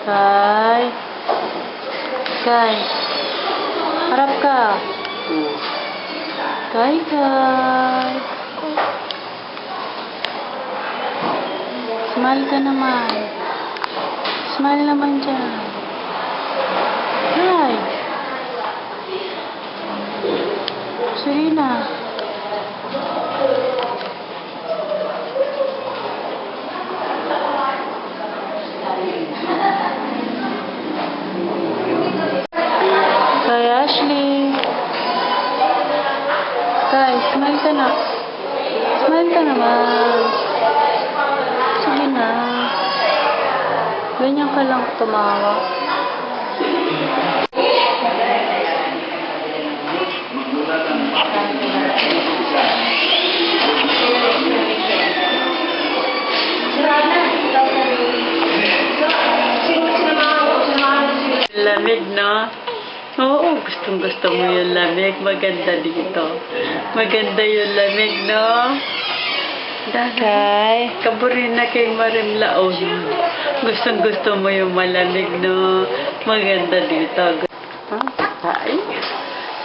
Kay. Kay. Harap ka. Kay, Kay. Smile ka naman. Smile naman dyan. Kay. Serena. Kay Ashley. Kay, smile ka na. Smile ka naman. Sige na. Ganyan ka lang tumawa. Lamig, no? Oo, gustong-gusto mo yung lamig. Maganda dito. Maganda yung lamig, no? Dahil, kaburin na kay Marimlaon. Gustong-gusto mo yung malamig, no? Maganda dito. Ha? Ay?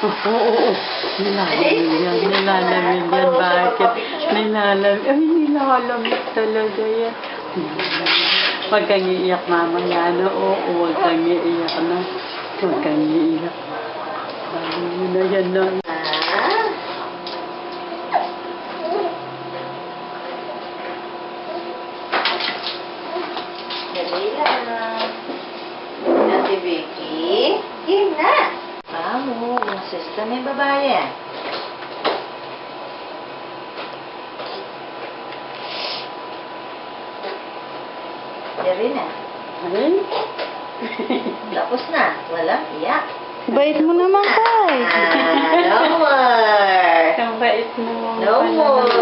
Oo. Nilalamig yan. Nilalamig yan. Bakit? Nilalamig. Ay, nilalamig talaga yan. Huwag kang iiyak mamaya, no? Oo, huwag kang iiyak, no? Huwag kang iiyak. Bago mo na yan, no? Dali lang. Ate Vicky, game na. Amo, yung sister na yung babae. Dali na. Ay? Tapos na. Walang iyak. Bait mo naman, Kay. No more. Ang bait mo. No more.